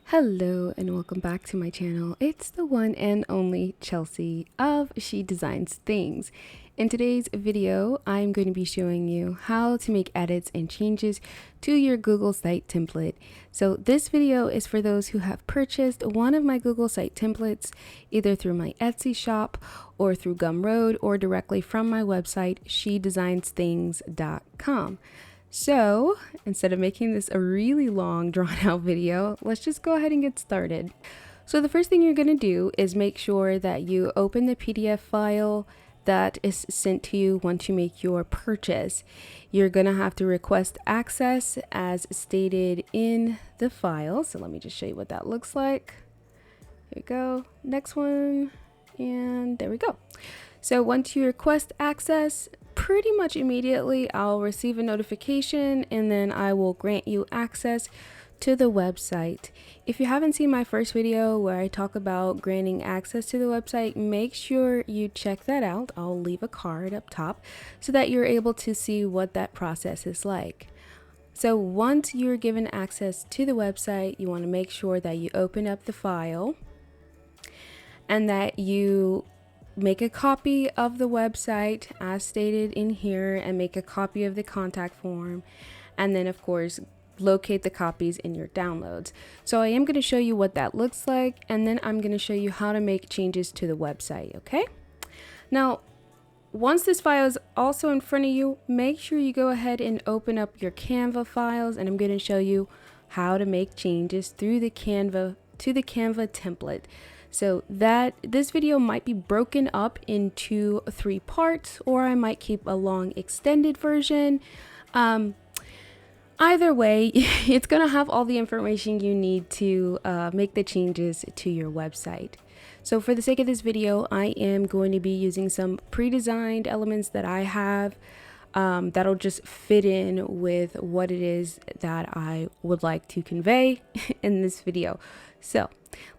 Hello and welcome back to my channel. It's the one and only Chelsea of She Designs Things. In today's video, I'm going to be showing you how to make edits and changes to your Google site template. So this video is for those who have purchased one of my Google site templates, either through my Etsy shop or through Gumroad or directly from my website, shedesignsthings.com. So instead of making this a really long drawn out video, let's just go ahead and get started. So the first thing you're going to do is make sure that you open the PDF file that is sent to you once you make your purchase. You're going to have to request access as stated in the file. So let me just show you what that looks like. Here we go. Next one. And there we go. So once you request access, pretty much immediately I'll receive a notification and then I will grant you access to the website. If you haven't seen my first video where I talk about granting access to the website, make sure you check that out. I'll leave a card up top so that you're able to see what that process is like. So once you're given access to the website, you want to make sure that you open up the file and that you make a copy of the website as stated in here and make a copy of the contact form, and then of course locate the copies in your downloads. So I am going to show you what that looks like, and then I'm going to show you how to make changes to the website. Okay, now once this file is also in front of you, make sure you go ahead and open up your Canva files, and I'm going to show you how to make changes through the Canva to the Canva template. So this video might be broken up into 3 parts, or I might keep a long extended version. Either way, it's going to have all the information you need to make the changes to your website. So for the sake of this video, I am going to be using some pre-designed elements that I have that'll just fit in with what it is that I would like to convey in this video. So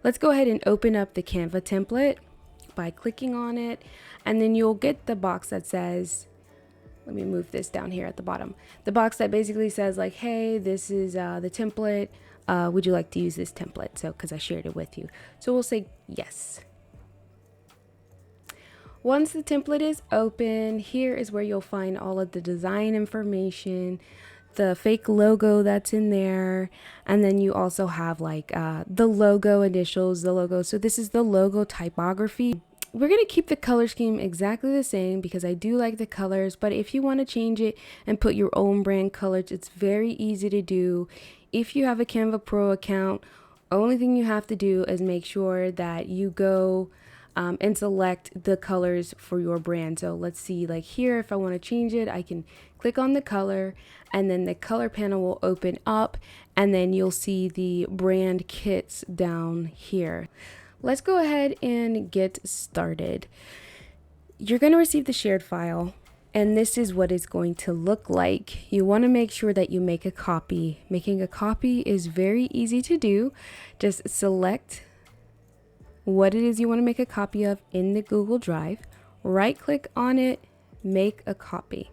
let's go ahead and open up the Canva template by clicking on it, and then you'll get the box that says, let me move this down here at the bottom, the box that basically says like, hey, this is the template, would you like to use this template? So because I shared it with you, so we'll say yes. Once the template is open, here is where you'll find all of the design information, the fake logo that's in there, and then you also have like the logo initials, the logo. So this is the logo typography. We're going to keep the color scheme exactly the same because I do like the colors, but if you want to change it and put your own brand colors, it's very easy to do. If you have a Canva Pro account, only thing you have to do is make sure that you go and select the colors for your brand. So let's see, like here, if I want to change it, I can click on the color, and then the color panel will open up, and then you'll see the brand kits down here. Let's go ahead and get started. You're going to receive the shared file, and this is what it's going to look like. You want to make sure that you make a copy. Making a copy is very easy to do. Just select what it is you want to make a copy of in the Google Drive, right click on it, make a copy.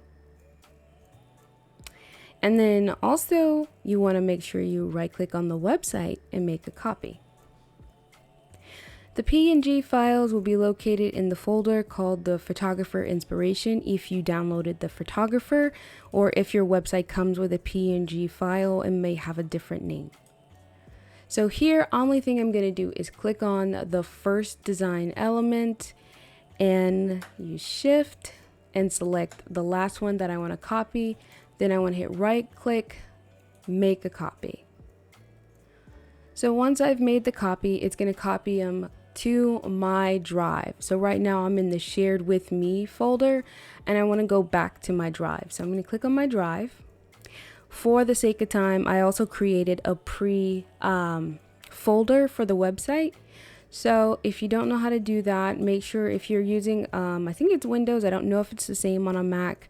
And then also you want to make sure you right click on the website and make a copy. The PNG files will be located in the folder called the Photographer Inspiration if you downloaded the Photographer, or if your website comes with a PNG file and may have a different name. So here, only thing I'm going to do is click on the first design element and use Shift and select the last one that I want to copy. Then I want to hit right click, make a copy. So once I've made the copy, it's going to copy them to my drive. So right now I'm in the shared with me folder, and I want to go back to my drive. So I'm going to click on my drive. For the sake of time, I also created a folder for the website. So if you don't know how to do that, make sure if you're using, I think it's Windows, I don't know if it's the same on a Mac,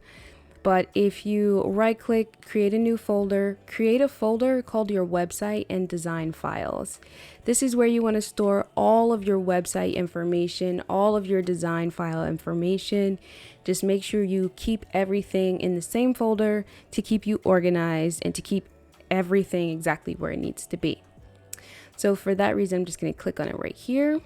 but if you right click, create a new folder, create a folder called your website and design files. This is where you want to store all of your website information, all of your design file information. Just make sure you keep everything in the same folder to keep you organized and to keep everything exactly where it needs to be. So for that reason, I'm just going to click on it right here.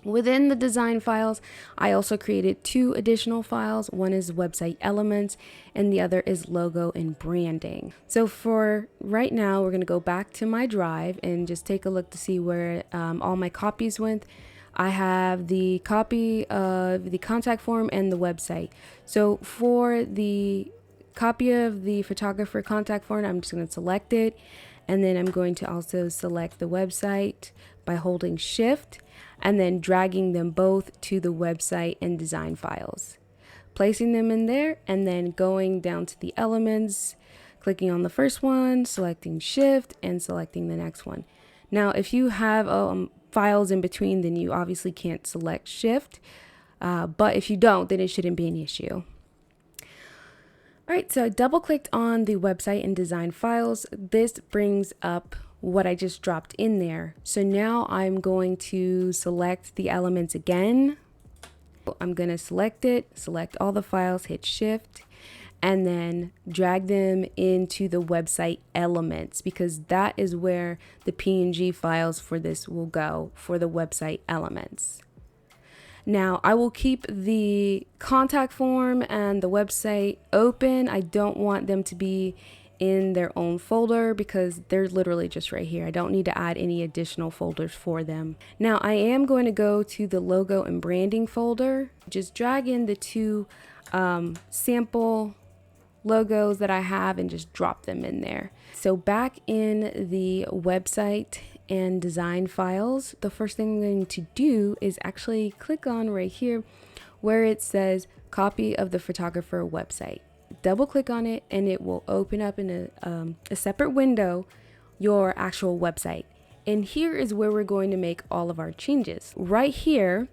Within the design files, I also created 2 additional files. One is website elements and the other is logo and branding. So for right now, we're going to go back to my drive and just take a look to see where all my copies went. I have the copy of the contact form and the website. So for the copy of the photographer contact form, I'm just going to select it. And then I'm going to also select the website by holding Shift and then dragging them both to the website and design files. Placing them in there and then going down to the elements, clicking on the first one, selecting Shift and selecting the next one. Now, if you have files in between, then you obviously can't select Shift. But if you don't, then it shouldn't be an issue. All right, so I double clicked on the website and design files. This brings up what I just dropped in there. So now I'm going to select the elements again. I'm going to select it, select all the files, hit Shift, and then drag them into the website elements because that is where the PNG files for this will go for the website elements. Now I will keep the contact form and the website open. I don't want them to be in their own folder because they're literally just right here. I don't need to add any additional folders for them. Now I am going to go to the logo and branding folder. Just drag in the 2 sample logos that I have and just drop them in there. So back in the website and design files, the first thing I'm going to do is actually click on right here where it says copy of the photographer website. Double click on it and it will open up in a separate window your actual website. And here is where we're going to make all of our changes. Right here,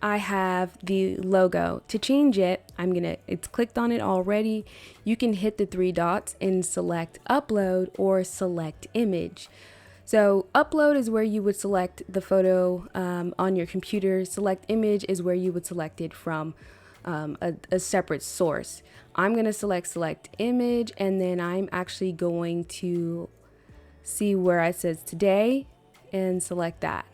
I have the logo. To change it, it's clicked on it already. You can hit the 3 dots and select upload or select image. So upload is where you would select the photo on your computer. Select image is where you would select it from a separate source. I'm going to select image, and then I'm actually going to see where it says today and select that.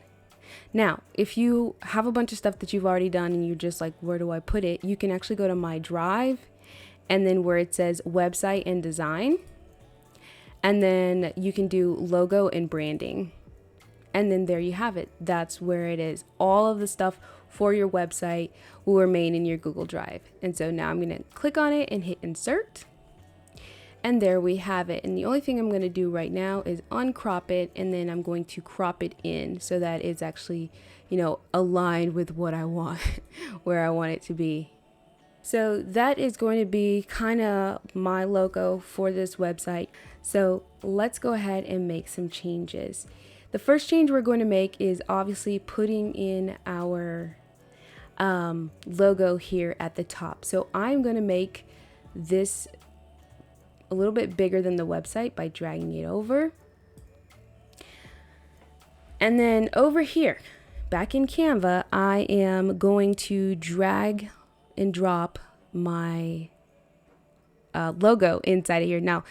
Now, if you have a bunch of stuff that you've already done and you're just like, where do I put it? You can actually go to my drive and then where it says website and design. And then you can do logo and branding. And then there you have it. That's where it is. All of the stuff for your website will remain in your Google Drive. And so now I'm going to click on it and hit insert. And there we have it. And the only thing I'm going to do right now is uncrop it, and then I'm going to crop it in so that it's actually, aligned with what I want, where I want it to be. So that is going to be kind of my logo for this website. So let's go ahead and make some changes. The first change we're going to make is obviously putting in our logo here at the top. So I'm going to make this a little bit bigger than the website by dragging it over. And then over here, back in Canva, I am going to drag and drop my logo inside of here. Now,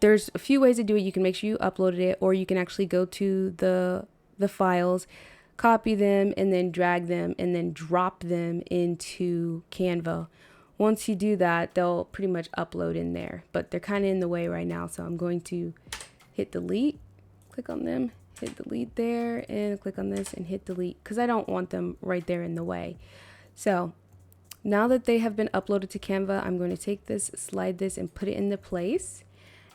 there's a few ways to do it. You can make sure you uploaded it, or you can actually go to the files, copy them, and then drag them, and then drop them into Canva. Once you do that, they'll pretty much upload in there, but they're kind of in the way right now. So I'm going to hit delete, click on them, hit delete there, and click on this and hit delete because I don't want them right there in the way. So now that they have been uploaded to Canva, I'm going to take this, slide this, and put it into place.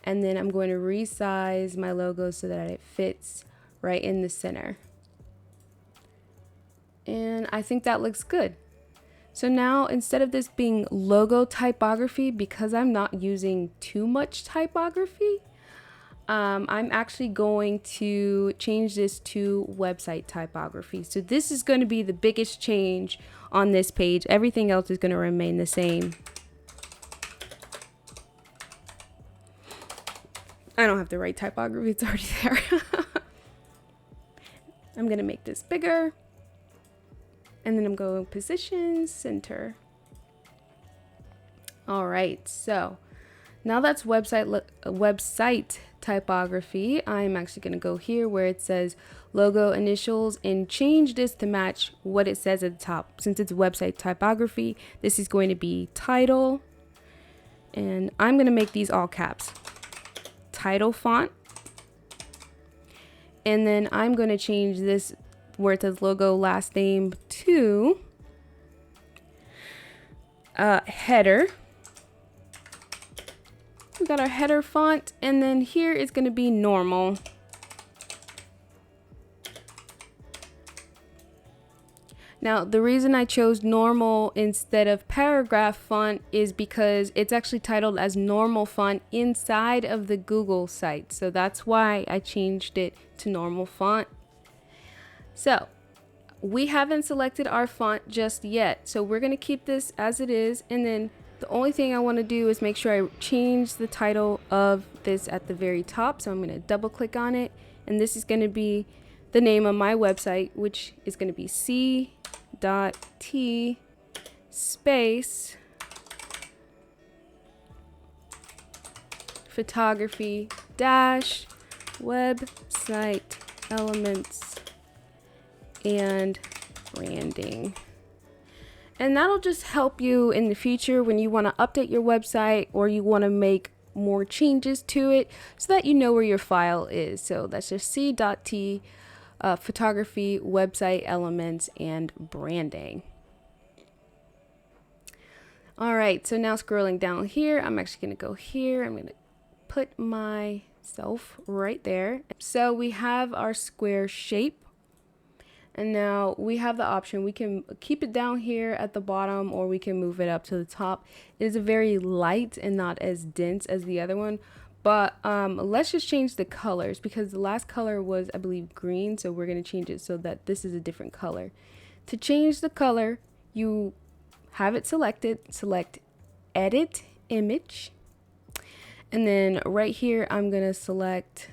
And then I'm going to resize my logo so that it fits right in the center. And I think that looks good. So now, instead of this being logo typography, because I'm not using too much typography, I'm actually going to change this to website typography. So this is going to be the biggest change on this page. Everything else is going to remain the same. I don't have to write typography, it's already there. I'm going to make this bigger. And then I'm going position, center. All right, so now that's website typography, I'm actually going to go here where it says logo initials and change this to match what it says at the top. Since it's website typography, this is going to be title, and I'm going to make these all caps. Title font. And then I'm going to change this where it says logo last name to header. We got our header font, and then here it's going to be normal. Now, the reason I chose normal instead of paragraph font is because it's actually titled as normal font inside of the Google site. So that's why I changed it to normal font. So we haven't selected our font just yet. So we're going to keep this as it is. And then the only thing I want to do is make sure I change the title of this at the very top. So I'm going to double click on it. And this is going to be the name of my website, which is going to be c.t space photography dash website elements and branding. And that'll just help you in the future when you want to update your website or you want to make more changes to it so that you know where your file is. So that's just c.t photography, website elements, and branding. All right, so now scrolling down here, I'm actually going to go here. I'm going to put myself right there. So we have our square shape. And now we have the option. We can keep it down here at the bottom or we can move it up to the top. It is a very light and not as dense as the other one. But let's just change the colors because the last color was, I believe, green. So we're going to change it so that this is a different color. To change the color, you have it selected. Select Edit Image. And then right here, I'm going to select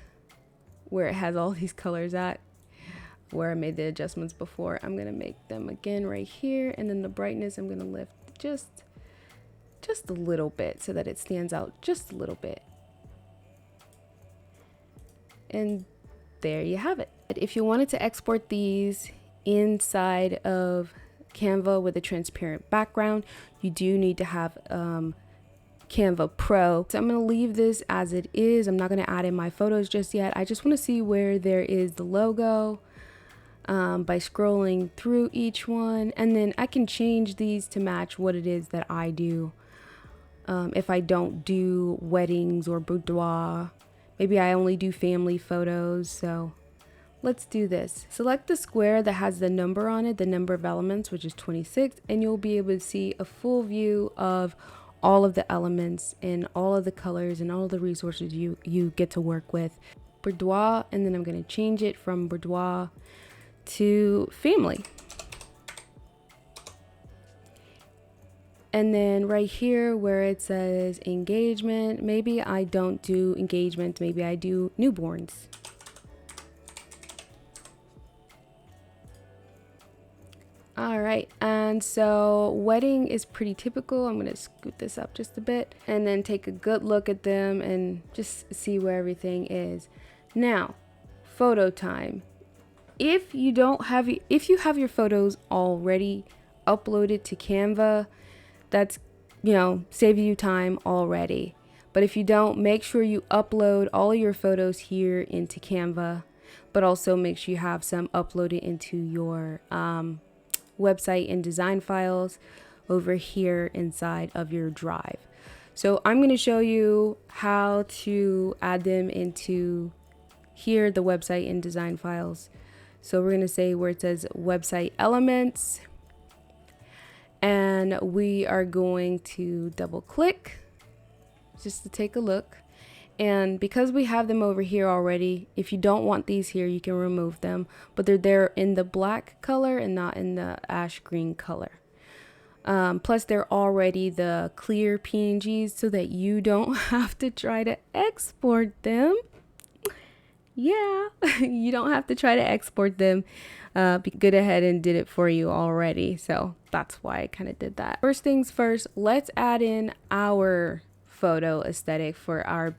where it has all these colors at, where I made the adjustments before. I'm going to make them again right here. And then the brightness, I'm going to lift just a little bit so that it stands out just a little bit. And there you have it. If you wanted to export these inside of Canva with a transparent background, you do need to have Canva Pro. So I'm going to leave this as it is. I'm not going to add in my photos just yet. I just want to see where there is the logo by scrolling through each one. And then I can change these to match what it is that I do. If I don't do weddings or boudoir, maybe I only do family photos. So let's do this. Select the square that has the number on it, the number of elements, which is 26, and you'll be able to see a full view of all of the elements and all of the colors and all of the resources you get to work with. Boudoir, and then I'm going to change it from boudoir to family. And then right here where it says engagement, maybe I don't do engagement, maybe I do newborns. All right, and so wedding is pretty typical. I'm gonna scoot this up just a bit and then take a good look at them and just see where everything is. Now, photo time. If you have your photos already uploaded to Canva, that's, save you time already. But if you don't, make sure you upload all of your photos here into Canva, but also make sure you have some uploaded into your website and design files over here inside of your drive. So I'm going to show you how to add them into here, the website and design files. So we're going to say where it says website elements, and we are going to double click just to take a look. And because we have them over here already, if you don't want these here, you can remove them, but they're there in the black color and not in the ash green color. Plus they're already the clear PNGs so that you don't have to try to export them. Yeah, you don't have to try to export them. Good ahead and did it for you already. So that's why I kind of did that. First things first, let's add in our photo aesthetic for our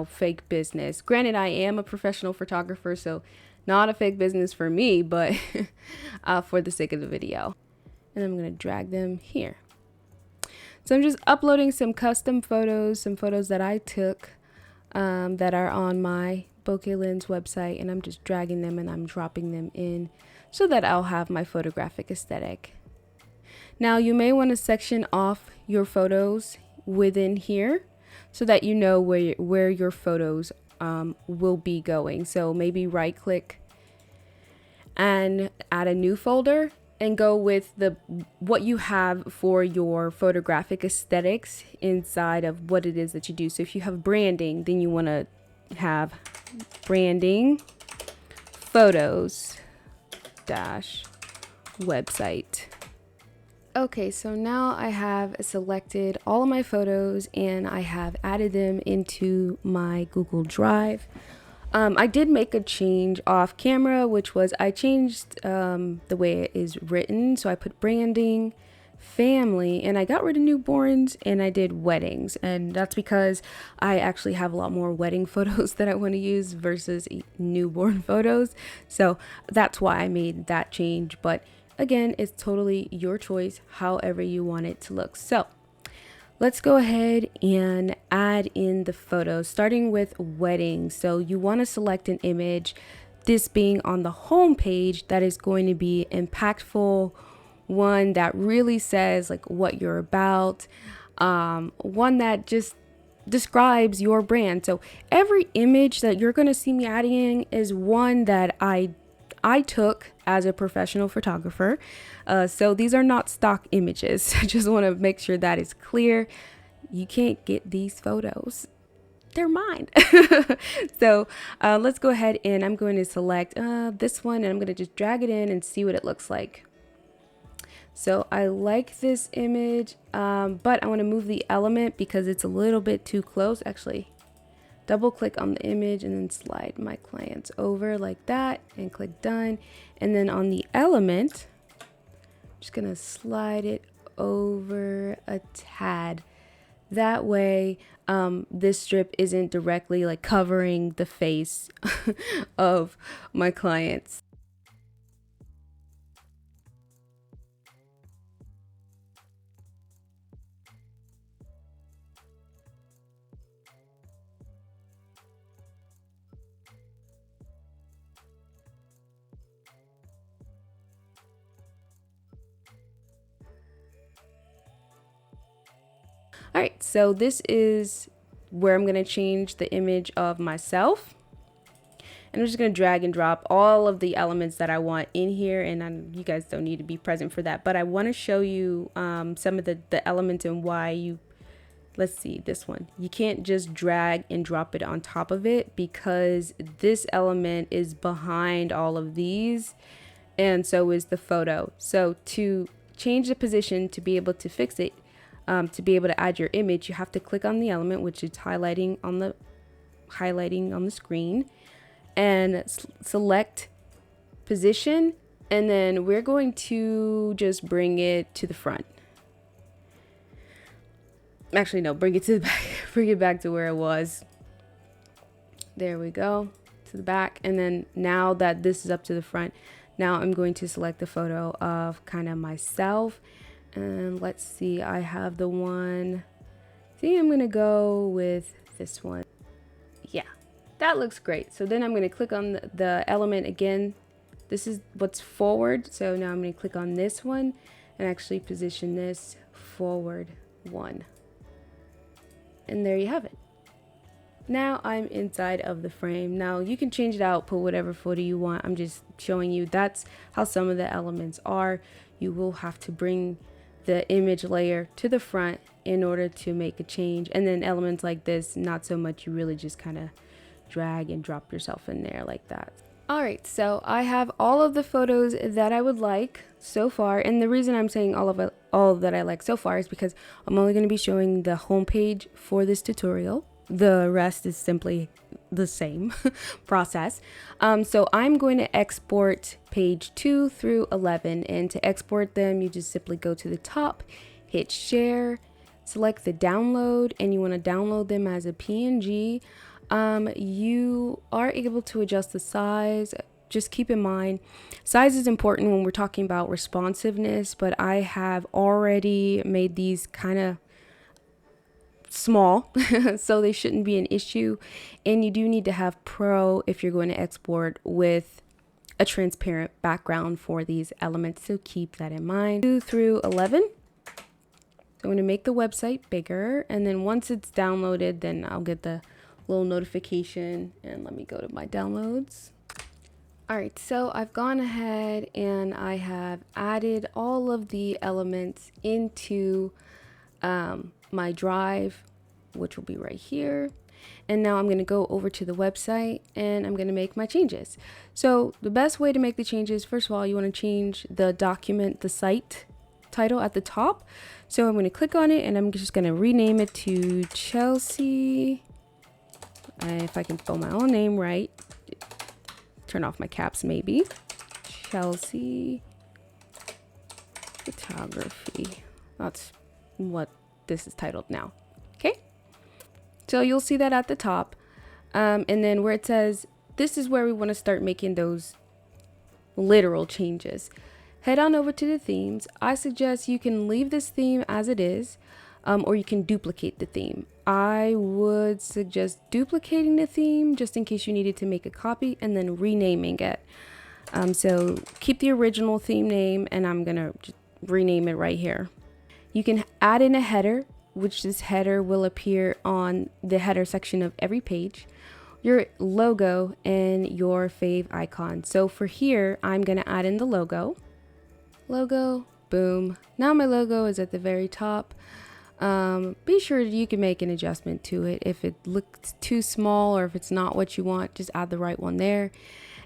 fake business. Granted, I am a professional photographer, so not a fake business for me, but for the sake of the video. And I'm going to drag them here. So I'm just uploading some custom photos, some photos that I took that are on my Bokeh Lens website, and I'm just dragging them and I'm dropping them in so that I'll have my photographic aesthetic. Now you may want to section off your photos within here so that you know where your photos will be going. So maybe right click and add a new folder and go with what you have for your photographic aesthetics inside of what it is that you do. So if you have branding, then you want to have branding photos dash website. Okay, so now I have selected all of my photos and I have added them into my Google Drive. I did make a change off camera, which was I changed the way it is written. So I put branding, family, and I got rid of newborns and I did weddings. And that's because I actually have a lot more wedding photos that I want to use versus newborn photos. So that's why I made that change. But again, it's totally your choice, however you want it to look. So let's go ahead and add in the photos, starting with wedding. So you want to select an image, this being on the home page, that is going to be impactful, one that really says like what you're about, one that just describes your brand. So every image that you're going to see me adding in is one that I took as a professional photographer. So these are not stock images. I just want to make sure that is clear. You can't get these photos. They're mine. So let's go ahead and I'm going to select this one and I'm going to just drag it in and see what it looks like. So I like this image, but I want to move the element because it's a little bit too close. Actually, double click on the image and then slide my clients over like that and click done. And then on the element, I'm just gonna slide it over a tad. That way this strip isn't directly like covering the face of my clients. All right, so this is where I'm going to change the image of myself. And I'm just going to drag and drop all of the elements that I want in here. And you guys don't need to be present for that. But I want to show you some of the elements and why you, let's see, this one. You can't just drag and drop it on top of it because this element is behind all of these. And so is the photo. So to change the position, to be able to fix it, to be able to add your image, you have to click on the element, which is highlighting on the screen, and select position, and then we're going to just bring it to the front. Actually, no, bring it to the back. Bring it back to where it was. There we go, to the back. And then now that this is up to the front, now I'm going to select the photo of kind of myself. And let's see, I have the one, I think I'm gonna go with this one. Yeah, that looks great. So then I'm gonna click on the element again. This is what's forward. So now I'm gonna click on this one and actually position this forward one. And there you have it. Now I'm inside of the frame. Now you can change it out, put whatever photo you want. I'm just showing you that's how some of the elements are. You will have to bring the image layer to the front in order to make a change. And then elements like this, not so much. You really just kind of drag and drop yourself in there like that. All right, so I have all of the photos that I would like so far. And the reason I'm saying all that I like so far is because I'm only going to be showing the home page for this tutorial. The rest is simply the same process. So I'm going to export page 2 through 11, and to export them, you just simply go to the top, hit share, select the download, and you want to download them as a PNG. You are able to adjust the size. Just keep in mind, size is important when we're talking about responsiveness, but I have already made these kind of small, so they shouldn't be an issue. And you do need to have Pro if you're going to export with a transparent background for these elements, so keep that in mind. 2 through 11. So I'm going to make the website bigger, and then once it's downloaded, then I'll get the little notification. And let me go to my downloads. All right, so I've gone ahead and I have added all of the elements into my drive, which will be right here. And now I'm going to go over to the website and I'm going to make my changes. So the best way to make the changes, first of all, you want to change the document, the site title at the top. So I'm going to click on it and I'm just going to rename it to Chelsea. If I can spell my own name right, turn off my caps maybe. Chelsea Photography. That's what this is titled now. Okay. So you'll see that at the top. And then where it says, this is where we want to start making those literal changes. Head on over to the themes. I suggest you can leave this theme as it is, or you can duplicate the theme. I would suggest duplicating the theme just in case you needed to make a copy and then renaming it. So keep the original theme name and I'm going to rename it right here. You can add in a header, which this header will appear on the header section of every page, your logo, and your fave icon. So for here, I'm going to add in the logo. Logo, boom. Now my logo is at the very top. Be sure you can make an adjustment to it. If it looks too small or if it's not what you want, just add the right one there.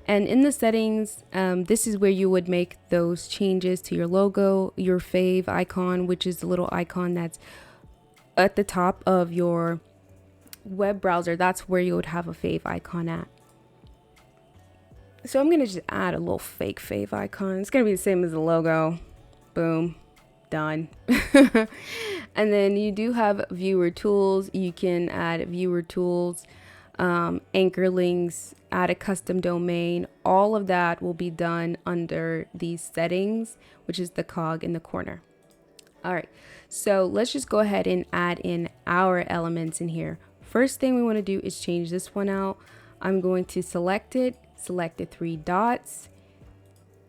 And in the settings, this is where you would make those changes to your logo, your fave icon, which is the little icon that's at the top of your web browser. That's where you would have a fave icon at. So I'm going to just add a little fake fave icon. It's going to be the same as the logo. Boom. Done. And then you do have viewer tools. You can add viewer tools, anchor links, add a custom domain. All of that will be done under these settings, which is the cog in the corner. All right, so let's just go ahead and add in our elements in here. First thing we want to do is change this one out. I'm going to select it, select the 3 dots,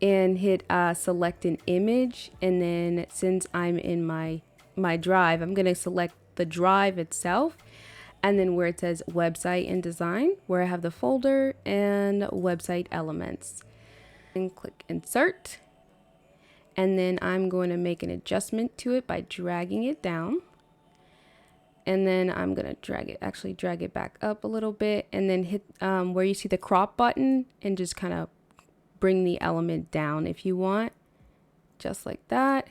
and hit select an image. And then since I'm in my drive, I'm going to select the drive itself, and then where it says website and design, where I have the folder and website elements, and click insert. And then I'm going to make an adjustment to it by dragging it down. And then I'm going to drag it back up a little bit, and then hit where you see the crop button and just kind of bring the element down if you want, just like that.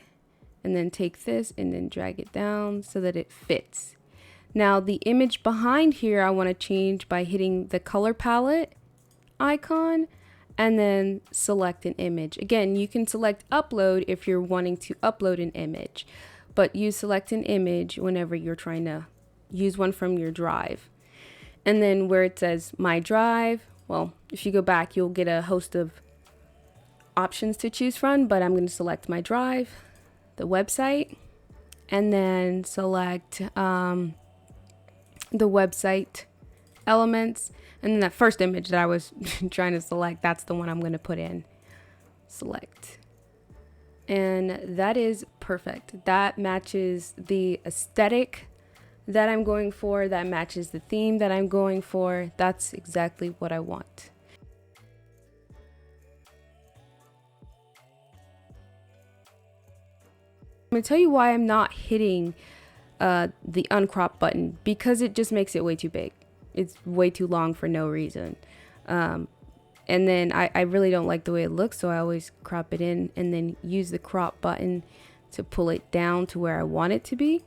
And then take this and then drag it down so that it fits. Now the image behind here, I want to change by hitting the color palette icon and then select an image. Again, you can select upload if you're wanting to upload an image, but you select an image whenever you're trying to use one from your drive. And then where it says my drive, well, if you go back, you'll get a host of options to choose from, but I'm going to select my drive, the website, and then select the website elements. And then that first image that I was trying to select, that's the one I'm going to put in. Select. And that is perfect. That matches the aesthetic that I'm going for. That matches the theme that I'm going for. That's exactly what I want. I'm going to tell you why I'm not hitting the uncrop button, because it just makes it way too big. It's way too long for no reason. And then I really don't like the way it looks, so I always crop it in and then use the crop button to pull it down to where I want it to be.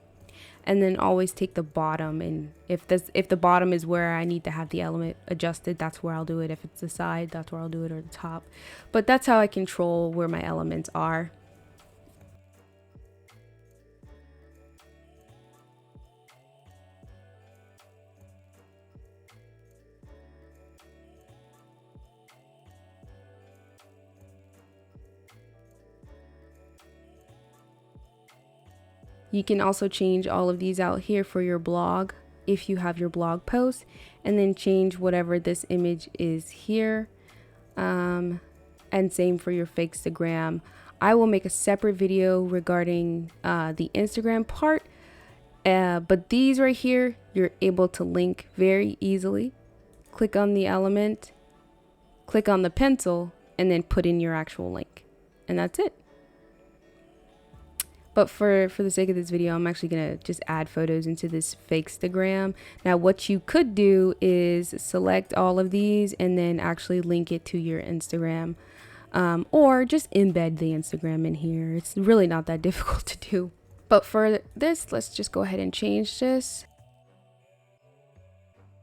And then always take the bottom, and if the bottom is where I need to have the element adjusted, that's where I'll do it. If it's the side, that's where I'll do it, or the top. But that's how I control where my elements are. You can also change all of these out here for your blog if you have your blog post, and then change whatever this image is here. And same for your Fakestagram. I will make a separate video regarding the Instagram part, but these right here, you're able to link very easily. Click on the element, click on the pencil, and then put in your actual link, and that's it. But for the sake of this video, I'm actually gonna just add photos into this Fakestagram. Now what you could do is select all of these and then actually link it to your Instagram, or just embed the Instagram in here. It's really not that difficult to do. But for this, let's just go ahead and change this.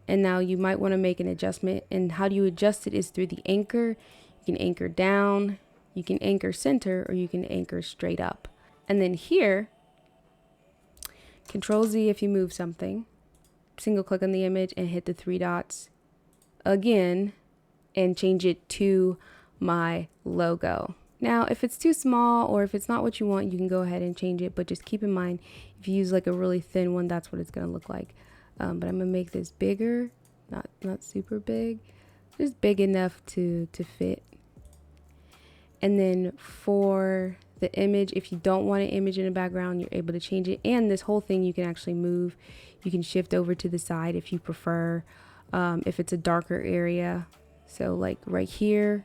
And now you might want to make an adjustment, and how do you adjust it is through the anchor. You can anchor down, you can anchor center, or you can anchor straight up. And then here, Control Z if you move something, single click on the image and hit the 3 dots again and change it to my logo. Now, if it's too small or if it's not what you want, you can go ahead and change it, but just keep in mind, if you use like a really thin one, that's what it's gonna look like. But I'm gonna make this bigger, not super big, just big enough to fit. And then for the image, if you don't want an image in the background, you're able to change it. And this whole thing you can actually move. You can shift over to the side if you prefer, if it's a darker area. So like right here,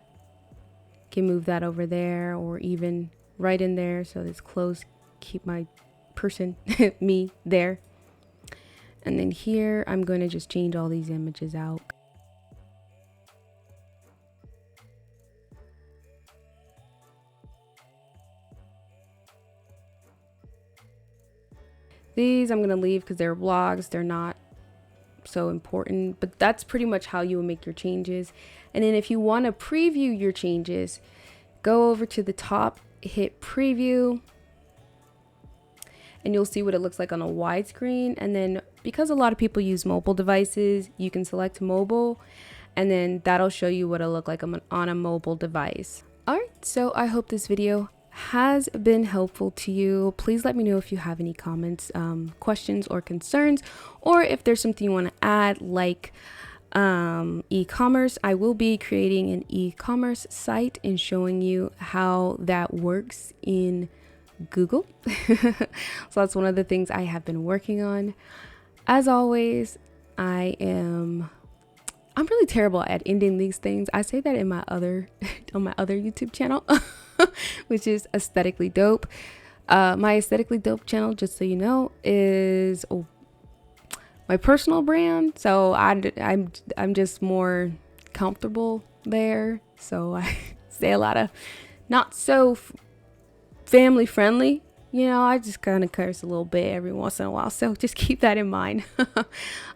can move that over there, or even right in there so it's close, keep my person me there. And then here I'm going to just change all these images out. These I'm going to leave because they're blogs, they're not so important, but that's pretty much how you will make your changes. And then if you want to preview your changes, go over to the top, hit preview, and you'll see what it looks like on a wide screen. And then because a lot of people use mobile devices, you can select mobile, and then that'll show you what it'll look like on a mobile device. All right, so I hope this video has been helpful to you. Please let me know if you have any comments, questions, or concerns, or if there's something you want to add, like e-commerce. I will be creating an e-commerce site and showing you how that works in Google. So that's one of the things I have been working on. As always, I'm really terrible at ending these things. I say that in my other on my other YouTube channel, which is Aesthetically Dope. My Aesthetically Dope channel, just so you know, is my personal brand. So I'm just more comfortable there. So I say a lot of not so family friendly. You know, I just kind of curse a little bit every once in a while, so just keep that in mind.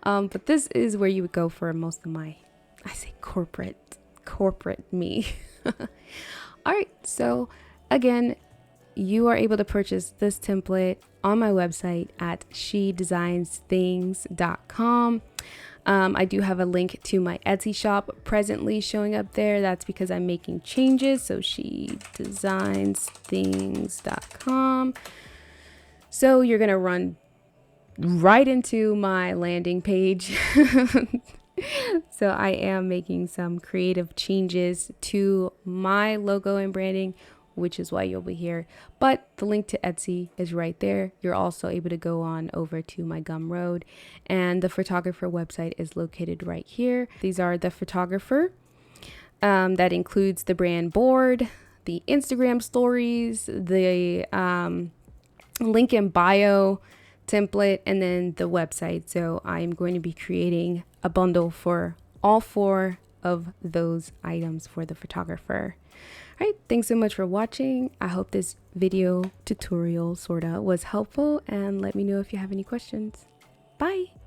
But this is where you would go for most of my, I say corporate me. All right, so again, you are able to purchase this template on my website at shedesignsthings.com. I do have a link to my Etsy shop presently showing up there. That's because I'm making changes. So shedesignsthings.com. So you're going to run right into my landing page. So I am making some creative changes to my logo and branding, which is why you'll be here. But the link to Etsy is right there. You're also able to go on over to my Gumroad, and the photographer website is located right here. These are the photographer. That includes the brand board, the Instagram stories, the link in bio template, and then the website. So I'm going to be creating a bundle for all 4 of those items for the photographer. All right, thanks so much for watching. I hope this video tutorial sorta was helpful, and let me know if you have any questions. Bye.